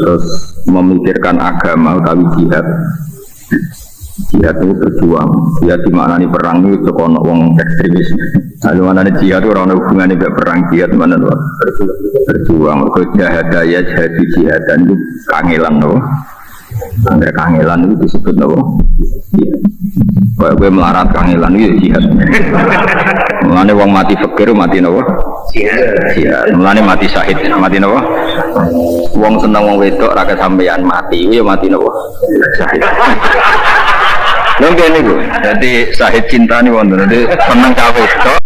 terus memikirkan agama utawi jihad. Jihad itu berjuang. Jihad di mana nih perang itu kono wong ekstremis. Lalu mana nih jihad itu orang hubungannya tidak perang jihad mana tuh berjuang. Berjahada ya jihad dan itu kangelan loh. Angger kangelan itu disebut loh. Kalau gue melarat kangelan itu jihad. Mulane wong mati fakir mati nopo? Jihad. Mulane mati syahid mati nopo? Wong seneng wong wedok ra kesampean mati, ya mati nopo? Syahid. Lho ngene iku. Dadi syahid cinta ni wonten. Dadi seneng ka wedok,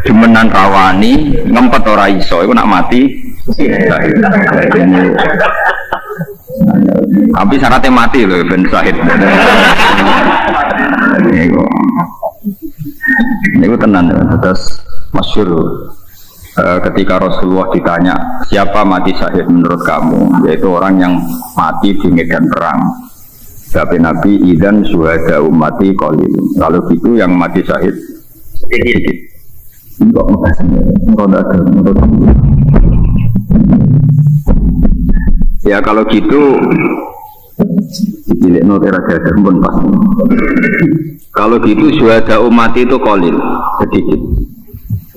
demenan rawani, ngempet ora iso, iku nak mati syahid. Tapi syaratnya mati loh ben syahid. Ini tenan terus masyhur ketika Rasulullah ditanya siapa mati syahid menurut kamu, yaitu orang yang mati di medan perang. Jawab Nabi idzan syuhada ummati qalil. Kalau gitu yang mati syahid sedikit. Enggak menurut ya kalau gitu dipilih notera jajar pun pas. Kalau gitu syuhada umat itu qalil, sedikit.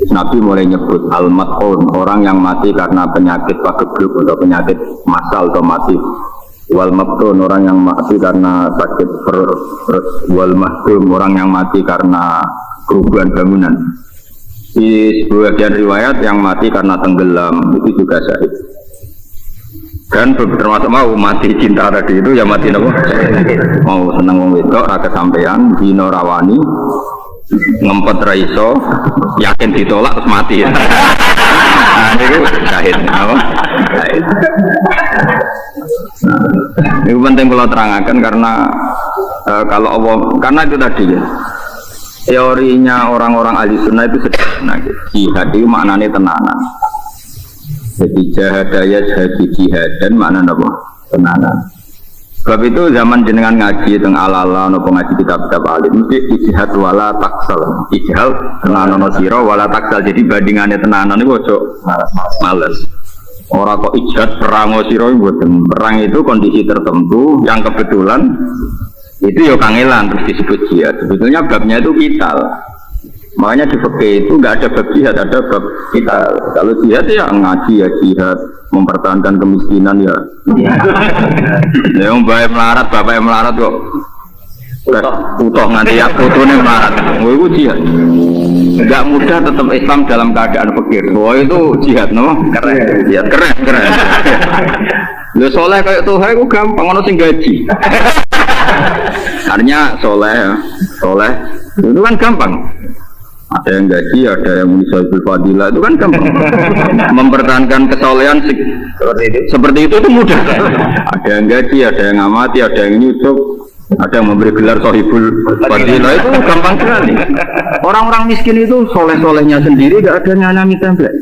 Nabi mulai nyebut al-mat'un, orang yang mati karena penyakit pagebluk atau penyakit masal atau mati. Wal mabtun, orang yang mati karena sakit perut. Wal mahdum, orang yang mati karena kerubuhan bangunan. Di sebagian riwayat yang mati karena tenggelam itu juga syahid. Dan termasuk mau mati cinta tadi itu ya mati nopo. Mau seneng wong wedok ra kesampean dina rawani ngempet ra iso yakin ditolak terus mati. Nah niku syahid apa? Syahid. Ini penting kalau terangkan karena kalau Allah, karena itu tadi ya teorinya orang-orang ahli sunnah itu sederhana. Jihad itu maknanya tenanan. Jadi jahadaya jihad dan makna apa? Tenanan. Sebab itu zaman jenengan ngaji teng ala-ala nopo ngaji kitab-kitab alim mesti ijtihad wala taksal. Ijtihad tenanan sira wala taksal. Jadi bandingannya tenanan itu ojo males. Ora kok ijtihad perang sira mboten. Perang itu kondisi tertentu yang kebetulan itu ya kangelan terus disebut jihad. Sebetulnya babnya itu vital. Makanya di fikih itu nggak ada bab jihad, ada bab vital. Kalau jihad ya ngaji ya jihad, mempertahankan kemiskinan ya. Yang bapak melarat kok utuh nganti ya fotonya melarat. Oh itu jihad. Nggak mudah tetap Islam dalam keadaan fakir. Oh itu jihad, no? Keren. Jihad keren. Lo soleh kayak Tuhan itu gampang, ono sing gaji. Artinya soleh itu kan gampang. Ada yang gaji, ada yang misalnya fadilah, itu kan gampang. Mempertahankan kesolehan seperti itu mudah. Ada yang gaji, ada yang amati, ada yang nyucuk, ada yang memberi gelar sohibul fadilah, itu gampang sekali. Orang-orang miskin itu soleh-solehnya sendiri, gak ada yang nyanyami template.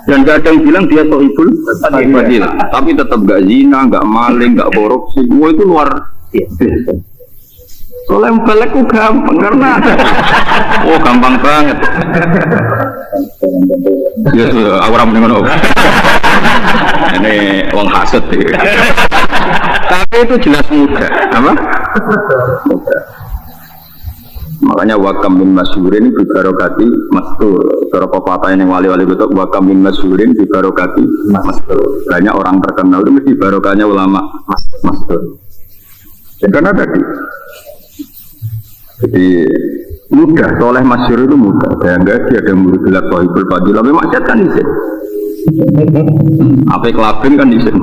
Dan gak ada yang bilang dia sohibul fadilah. Tapi tetap gak zina, gak maling, gak korupsi. Semua itu luar biasa. Soalnya balik ku gampang karena gampang banget. Ya sudah, aku ramai dengan ini uang hasut. Tapi itu jelas mudah, apa? Mudah. Makanya wakam min masyhurin bi barokati mastur. Cara pepatah yang wali-wali betul wakam min masyhurin bi barokati mastur. Banyak orang terkenal itu mesti barokahnya ulama mastur. Karena tadi jadi mudah, soleh masyhur itu mudah. Ada yang gaji, ada yang beri gelar sohibul fadilah. Tapi maksiat kan izin. Apa kelabing kan izin.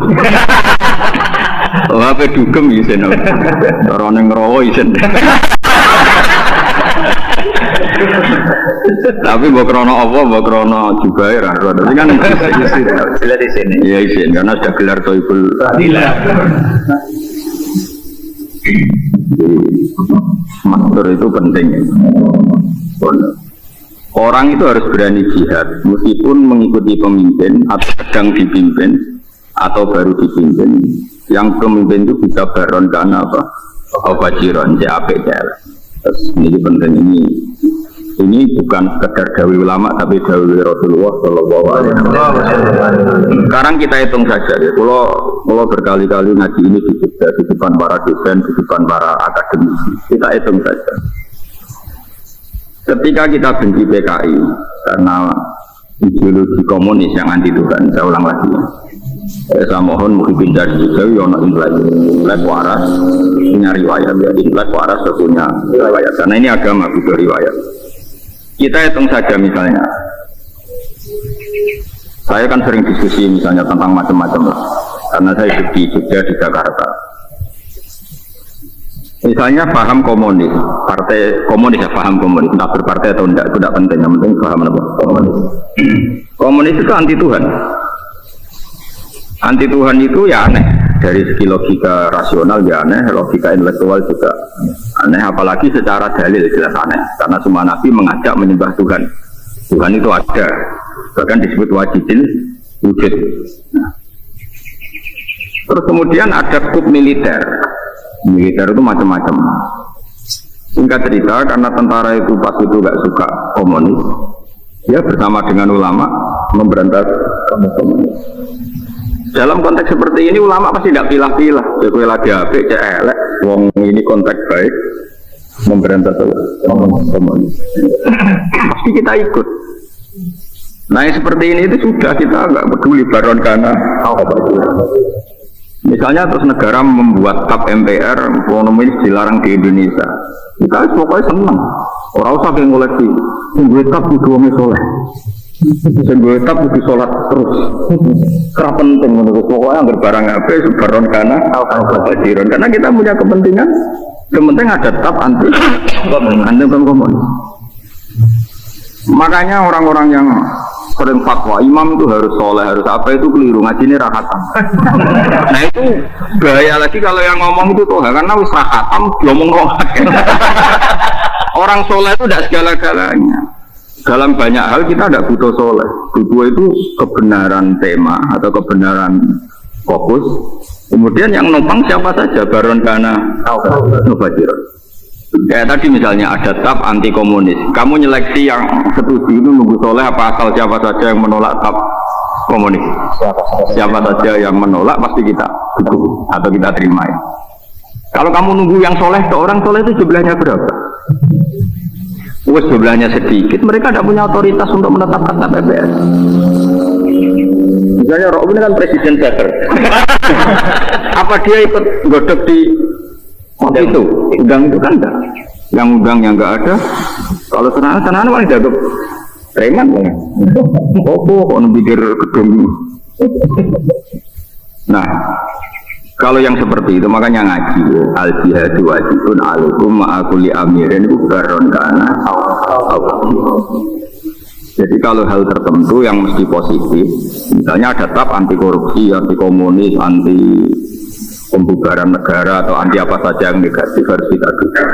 Apa dugem izin. Orang yang ngerowo izin. Tapi bokrono apa, bokrono jubair. Tapi kan izin di sini. Iya izin, karena sudah gelar sohibul fadilah. Maksud itu penting. Orang itu harus berani jihad meskipun mengikuti pemimpin atau sedang dipimpin atau baru dipimpin. Yang pemimpin itu bisa baron karena apa? Obajiron, CAPCL. Terus ini penting ini Ini bukan sekedar dawai ulama tapi dawai Rasulullah Shallallahu Alaihi Wasallam. Sekarang kita hitung saja ya. Kalau berkali-kali ngaji ini di depan para dosen, di depan para akademisi, kita hitung saja. Ketika kita benci PKI karena ideologi komunis yang anti Tuhan, saya ulang lagi ya. Saya mohon mungkin dari juga yono intelek waras punya riwayat ya, intelek waras punya riwayat karena ini agama bukan riwayat. Kita hitung saja misalnya, saya kan sering diskusi misalnya tentang macam-macam lah, karena saya hidup di Jogja di Jakarta. Misalnya paham komunis, partai komunis ya paham komunis, entah berpartai atau tidak itu tidak penting, yang penting paham apa komunis. Komunis itu anti Tuhan. Anti Tuhan itu ya aneh, dari segi logika rasional ya aneh, logika intelektual juga aneh, apalagi secara dalil jelas aneh, karena semua nabi mengajak menyembah Tuhan. Tuhan itu ada, bahkan disebut wajibin wujud. Nah. Terus kemudian ada kup militer. Militer itu macam-macam. Singkat cerita, karena tentara itu pas itu gak suka komunis, dia bersama dengan ulama memberantas komunis. Dalam konteks seperti ini ulama pasti tidak pilah-pilah. Jadi lagi apik, cek elek, wong ini konteks baik memberantas komunis. Pasti kita ikut. Nah yang seperti ini itu sudah kita nggak peduli baron karena misalnya terus negara membuat TAP MPR ekonomi dilarang di Indonesia, kita pokoknya senang. Orang usah yang koleksi, tunggu TAP kudu wong soleh. Tunggu TAP kudu sholat terus. Kerap penting menurut pokoknya berbarang apa baron karena karena kita punya kepentingan. Kepenting ada TAP anti komunis. Makanya orang-orang yang sering fatwa imam itu harus soleh, harus apa itu keliru, ngaji ini rakatan. Nah itu bahaya lagi kalau yang ngomong itu tuh karena wis rakatam diomong rohat. Orang soleh itu tidak segala-galanya. Dalam banyak hal kita tidak butuh soleh, butuh itu kebenaran tema atau kebenaran fokus. Kemudian yang numpang siapa saja, baron kana nubajiron. Kayak tadi misalnya ada TAP anti komunis, kamu nyeleksi yang setuju itu nunggu soleh apa asal siapa saja yang menolak TAP komunis? Siapa saja yang menolak pasti kita dukung atau kita terima ya. Kalau kamu nunggu yang soleh, seorang soleh itu jumlahnya berapa? Jumlahnya sedikit, mereka tidak punya otoritas untuk menetapkan TPPS. Misalnya Rob ini kan presiden Jater. Apa dia ikut godok di itu? Undang itu kan enggak. Yang undang yang enggak ada. Kalau senang-senang paling jago preman ya. Kok pikir gedung. Nah, kalau yang seperti itu makanya ngaji al jihadu wajibun alaikum ma'akuli amirin ubaron kana. Jadi kalau hal tertentu yang mesti positif, misalnya ada TAP anti korupsi, anti komunis, anti pembubaran negara atau anti apa saja yang negatif harus kita dukung.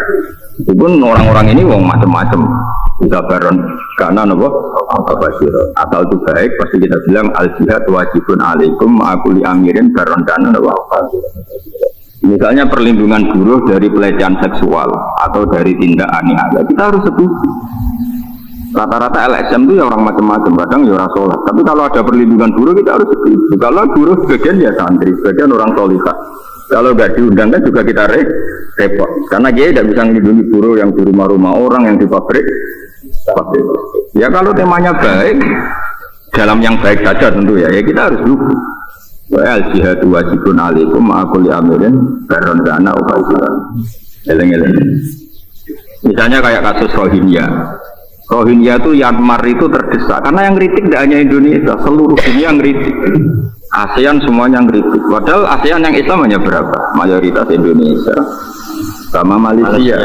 Itu pun orang-orang ini wong macam-macam. Bisa baron karena nopo asal itu baik pasti kita bilang al jihad wajibun alaikum ma'akuli amirin baron karena nopo. Misalnya perlindungan buruh dari pelecehan seksual atau dari tindak aniaya kita harus setuju. Rata-rata LSM itu ya orang macam-macam, kadang ya orang sholat. Tapi kalau ada perlindungan buruh kita harus setuju. Kalau buruh sebagian ya santri, sebagian orang solihah. Kalau nggak diundangkan juga kita repot. Karena dia tidak bisa melindungi buruh yang di rumah-rumah orang, yang di pabrik. Ya kalau temanya baik, dalam yang baik saja tentu ya kita harus dukung. Al jihadu wajibun alaikum ma'akuli amirin baron dana ubaidullah. Eleng-eleng. Misalnya kayak kasus Rohingya. Rohingya itu Myanmar itu terdesak karena yang kritik tidak hanya Indonesia, seluruh dunia yang kritik. ASEAN semuanya yang kritik. Padahal ASEAN yang Islam hanya berapa? Mayoritas Indonesia sama Malaysia.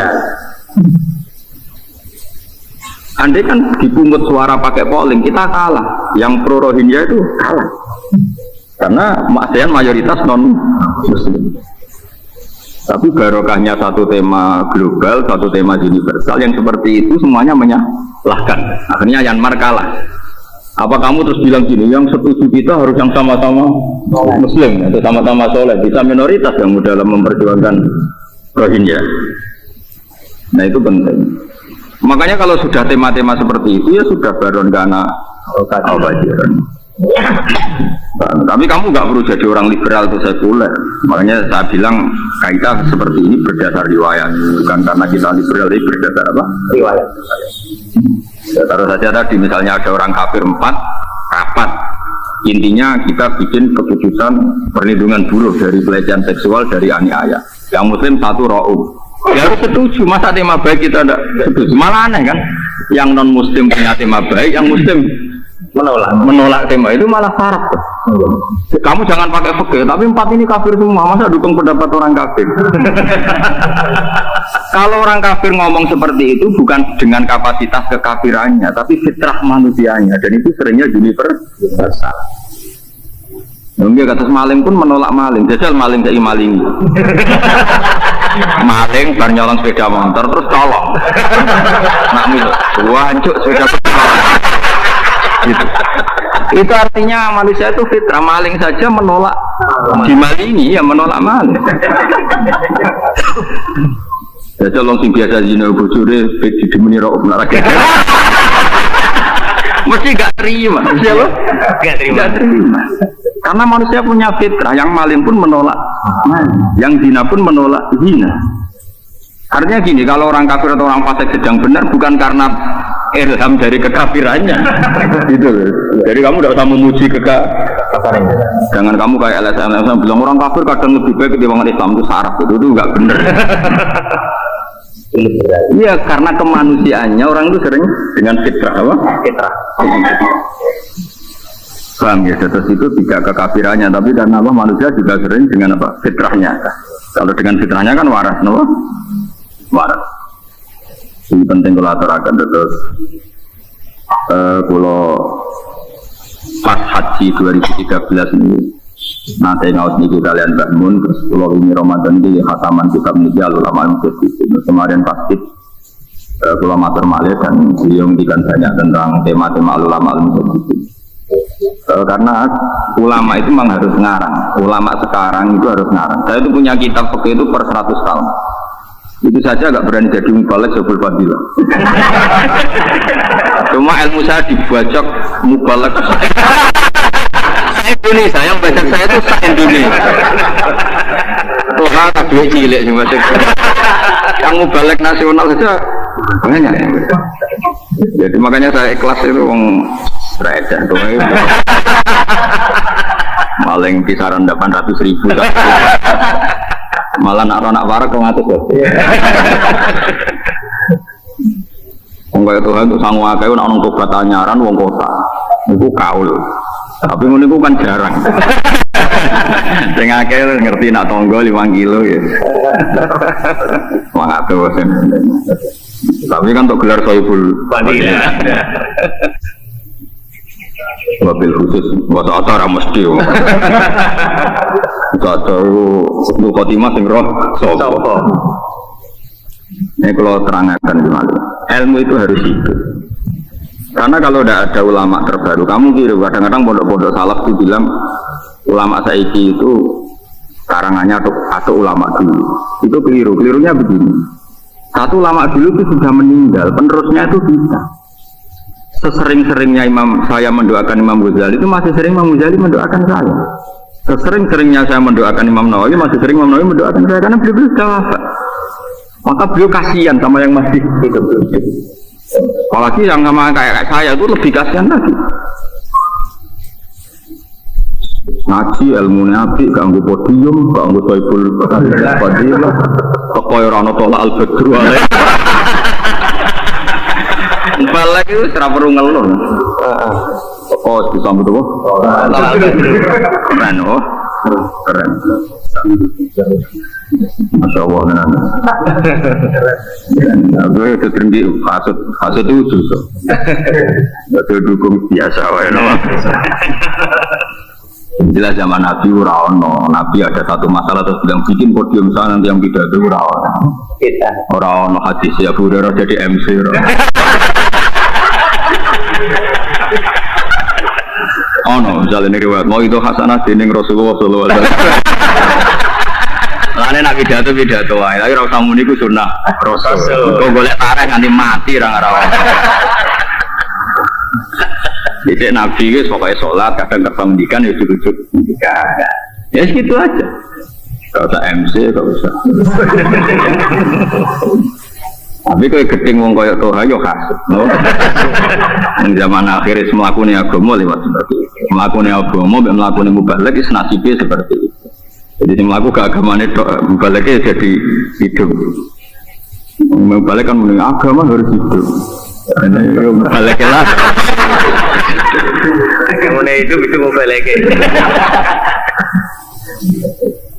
Andai kan dipungut suara pakai polling kita kalah. Yang pro Rohingya itu kalah. Karena ASEAN mayoritas non Muslim. Tapi barokahnya satu tema global, satu tema universal yang seperti itu semuanya menyalahkan. Akhirnya Myanmar kalah. Apa kamu terus bilang gini, yang setuju kita harus yang sama-sama Muslim atau sama-sama soleh, bisa minoritas yang dalam memperjuangkan Rohingya. Nah itu penting. Makanya kalau sudah tema-tema seperti itu ya sudah baron karena kajian. Tapi kamu nggak perlu jadi orang liberal atau sekuler. Makanya saya bilang kaidah seperti ini berdasar riwayat, bukan karena kita liberal, tapi berdasar apa? Riwayat. Ya, taruh saja tadi misalnya ada orang kafir 4 rapat. Intinya kita bikin keputusan perlindungan buruh dari pelecehan seksual dari aniaya. Yang muslim 1 ra'um. Ya harus setuju, masa tema baik kita tidak setuju? Malah aneh kan? Yang non muslim punya tema baik, yang muslim menolak tema itu malah syarat. Kamu jangan pakai fikih, tapi 4 ini kafir semua, masa dukung pendapat orang kafir? Kalau orang kafir ngomong seperti itu bukan dengan kapasitas kekafirannya, tapi fitrah manusianya, dan itu seringnya universal. Mungkin kata maling pun menolak maling, jajal maling kayak maling. Maling bar nyolong sepeda motor terus tolong. Nakmu wancuk sepeda motor. Gitu. Itu artinya manusia itu fitrah, maling saja menolak dimalingi, ya menolak maling. Jajal wong sing biasa zina bojone bek didemeni rok menarake. Mesti gak terima, mesti apa? Gak terima. Karena manusia punya fitrah, yang maling pun menolak, yang zina pun menolak zina. Artinya gini, kalau orang kafir atau orang fasik sedang benar bukan karena ilham dari kekafirannya, gitu. Jadi kamu tidak usah memuji kekafirannya. Jangan kamu kayak LSM bilang orang kafir kadang lebih baik ketimbang Islam, itu saraf, itu nggak benar. Iya, karena kemanusiaannya orang itu sering dengan fitrah, apa? Fitrah. Paham ya, terus itu tidak kekafirannya, tapi karena apa manusia juga sering dengan apa? Fitrahnya. Kalau dengan fitrahnya kan waras, no? Waras. Ini penting kalau aturakan terus. Kalau pas haji 2013 ini, nanti ngaus niku kalian bangun, terus kalau ini Ramadan ini khataman kitab niki ulama itu kemarin pasti kalau matur malih dan beliau mendikan banyak tentang tema-tema ulama itu. Karena ulama itu memang harus ngarang. Ulama sekarang itu harus ngarang. Saya itu punya kitab fikih itu per 100 tahun. Itu saja agak berani jadi mubalek sebul fadilah. Cuma ilmu saya dibajak mubalek. Indonesia yang baca saya itu sak Indonesia. Tuhan tak duit cilik sih macam. Yang mubalek nasional saja banyak. Jadi makanya saya ikhlas itu wong beredar tuh. Maling kisaran 800.000. Malah nak warak kok ngatus kok. Wong kaya Tuhan itu sangu akeh nek ono tobat anyaran wong kota. Iku kaul. Tapi ngono iku kan jarang. Sing akeh ngerti nak tonggo 5 kilo ya. Wong akeh wis. Tapi kan untuk gelar Sohibul Fadilah. Wabil khusus bahasa acara mesti. Kata lu khotimah sing roh sopo. Ini kalau terangkan gimana? Ilmu itu harus hidup. Karena kalau tidak ada ulama terbaru, kamu kira kadang-kadang pondok-pondok salaf itu bilang ulama saiki itu karangannya atau ulama dulu. Itu keliru. Kelirunya begini. Satu ulama dulu itu sudah meninggal, penerusnya itu kita. Sesering-seringnya saya mendoakan Imam Ghazali itu masih sering Imam Ghazali mendoakan saya. Sesering-seringnya saya mendoakan Imam Nawawi masih sering Imam Nawawi mendoakan saya karena beliau sudah wafat. Maka beliau kasihan sama yang masih hidup. Apalagi yang sama kayak saya itu lebih kasihan lagi. Ngaji ilmu nabi, ganggu podium, ganggu Sohibul Fadilah, kekoyo rano tolak al-badru alaih. Balik itu serap perlu ngeluh. Oh, disambut apa? Keren, oh. Keren. Masya Allah, nenan. Aku itu tinggi, kasut itu susah. Itu dukung biasa, jelas zaman Nabi uraono, Nabi ada satu masalah terus bilang bikin podium sana nanti yang tidak itu uraono hadis ya Abu Hurairah jadi MC. Oh no, misalnya ini riwayat mau itu hasanah dening Rasulullah sallallahu alaihi wasallam. Lane nak pidato wae. Tapi ora usah muni ku sunah rasul. Kok golek tareh nganti mati ra ngarawa. Jadi Nabi itu pokoknya sholat, kadang kependidikan ya ujug-ujug pendidikan. Ya segitu aja. Gak usah MC, gak usah. Tapi kalau gedeng wong koyo toha yo kasut. Ning zaman akhir mlakune agama lewat seperti itu. Mlakune agama mek mlakune mubalek is nasibe seperti itu. Jadi sing mlaku gak agamane tok, mubaleke jadi hidup. Mubalek kan muni agama harus hidup. Mubalek lah. Kemudian itu mubalek.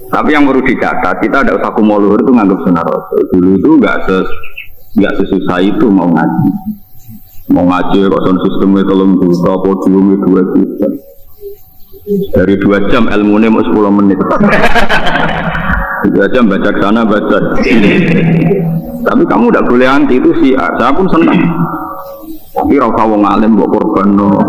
Tapi yang perlu dicatat, kita ada usaha kumuluhur itu nganggap sunnah rasul. Dulu itu nggak sesusah itu mau ngaji. Mau ngaji kok sound sistemnya tolong juta, podiumnya 2 juta. Dari 2 jam ilmunya mau 10 menit. 2 jam baca sana baca sini. Tapi kamu tidak boleh anti itu sih. Saya pun senang. Tapi rasa wong alim mbok korban no.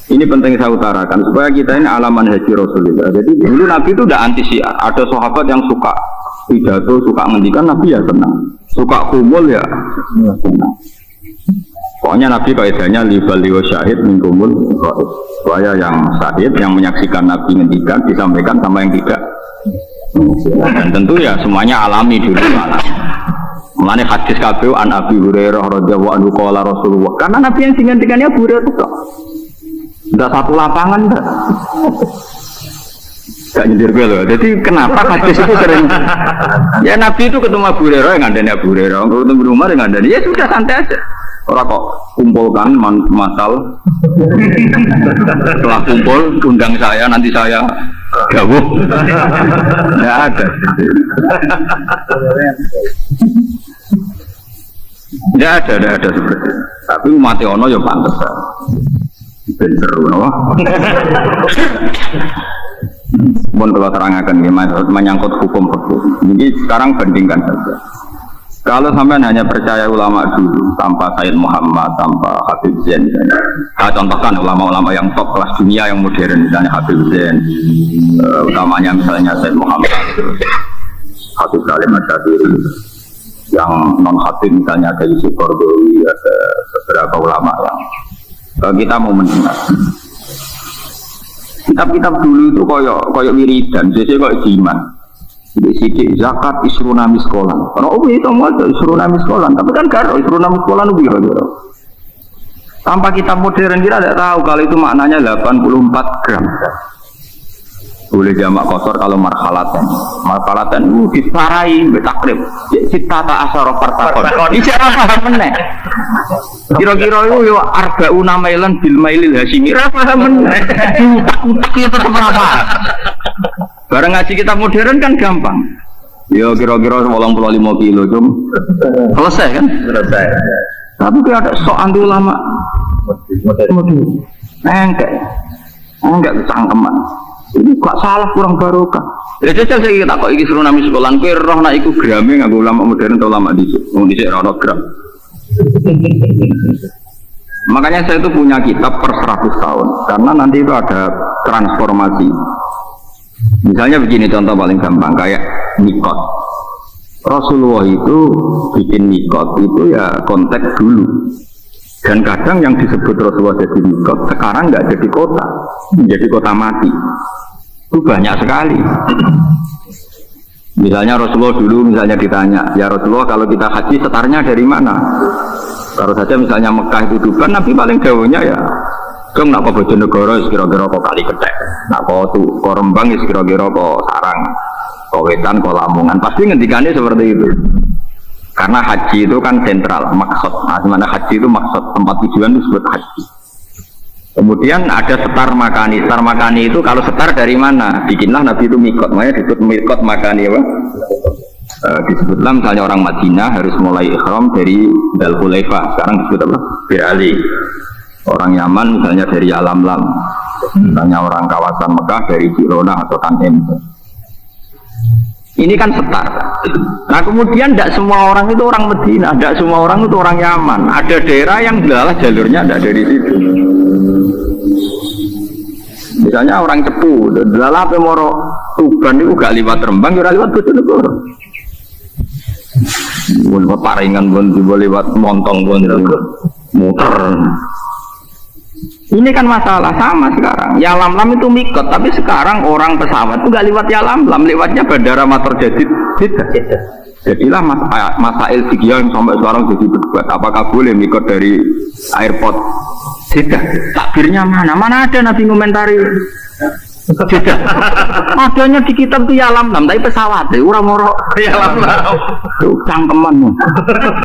Ini penting saya utarakan supaya kita ini alaman haji Rasulullah. Jadi dulu Nabi itu tidak anti syiar. Ada sahabat yang suka pidato, suka ngendikan, Nabi ya senang. Suka kumul ya senang. Pokoknya Nabi kaidahnya libal syahid min kumul. Supaya yang syahid yang menyaksikan Nabi ngendikan disampaikan sama yang tidak. Dan tentu ya semuanya alami dulu. Mulane hadis kabeh an Abi Hurairah radhiyallahu anhu qala Rasulullah. Karena Nabi yang ngendikannya Abu Hurairah itu enggak satu lapangan enggak. Enggak nyindir gue loh. Jadi kenapa hadis itu sering ya Nabi itu ketemu Abu Hurairah yang ngandani Abu Hurairah, ketemu rumah yang ngandani. Ya sudah santai aja. Orang kok kumpulkan masal. Setelah kumpul undang saya nanti saya gawuh. Enggak ada. Enggak ada seperti itu. Tapi umat ono ya pantes. Ben seru no. Mohon kalau terangkan menyangkut hukum. Ini sekarang bandingkan saja. Kalau sampai hanya percaya ulama dulu tanpa Sayyid Muhammad, tanpa Habib Zain misalnya. Saya contohkan ulama-ulama yang top kelas dunia yang modern misalnya Habib Zain, utamanya misalnya Sayyid Muhammad, Habib Salim Al-Jadiri, yang non Habib misalnya ada Yusuf Qaradawi, ada beberapa ulama yang kita mau mendengar. Kitab-kitab dulu itu koyok wiridan, jadi koyok jiman. Sidik zakat isruna miskolan. Karena itu mau isruna miskolan, tapi kan karo isruna miskolan lebih kira. Tanpa kitab modern kita tidak tahu kalau itu maknanya 84 gram. Boleh jamak kosor kalau marhalatan. Marhalatan itu disarai betakrib. Cita-cita asar partakon. Bicara paham meneh. Kira-kira itu yo arbauna mailan bil mailil hasyimi. Ra paham meneh. Utak itu tetap apa? Barang ngaji kitab modern kan gampang. Yo kira-kira 85 kilo cum. Selesai kan? Selesai. Tapi kalau ada sok anti ulama modern. Enggak kecangkeman. Ini kok salah kurang barokah. Ya jajal saya tak kok iki suruh nami sekolahan kowe roh nek iku grame nganggo ulama modern atau ulama dhisik. Wong dhisik ora ono gram. Makanya saya itu punya kitab per 100 tahun karena nanti itu ada transformasi. Misalnya begini contoh paling gampang kayak nikot. Rasulullah itu bikin nikot itu ya konteks dulu. Dan kadang yang disebut Rasulullah jadi nikot sekarang nggak jadi kota, menjadi kota mati. Itu banyak sekali. Misalnya Rasulullah dulu misalnya ditanya, ya Rasulullah kalau kita haji setarnya dari mana? Kalau saja misalnya Mekah itu Tuban, Nabi paling jauhnya ya Kau nak kau Bojonegoro kira-kira kau kali ketek, nak kau tu kau Rembang kira-kira kau Sarang, kau Wetan, kau Lamongan. Pasti ngendikannya seperti itu. Karena haji itu kan sentral, maksud. Nah, dimana haji itu maksud tempat tujuan itu disebut haji. Kemudian ada setar makani. Setar makani itu kalau setar dari mana? Bikinlah Nabi itu mikot. Makanya disebut mikot makani apa? Disebutlah misalnya orang Madinah harus mulai ikhram dari Dzul Hulaifah. Sekarang disebut apa? Bir Ali. Orang Yaman misalnya dari Alam-Lam. Misalnya orang kawasan Mekah dari Jirona atau Tanim. Ini kan setar. Nah kemudian tidak semua orang itu orang Medina, tidak semua orang itu orang Yaman. Ada daerah yang adalah jalurnya tidak dari situ. Misalnya orang Cepu, adalah Pemoro Tuban itu gak liwat Rembang, ora liwat Bojonegoro. Lewat Paringan pun juga lewat Montong pun muter. Ini kan masalah sama sekarang. Ya Lam itu mikot, tapi sekarang orang pesawat itu gak lewat Ya Lam, lewatnya Bandara Mator Jadid. Jadilah masail fikih yang sampai sekarang jadi berdebat. Apakah boleh mikot dari airport Jeddah? Takbirnya mana? Mana ada Nabi komentari Jeddah? Adanya di kitab itu Ya Lam, tapi pesawat. Orang-orang Ya Lam. Cangkeman.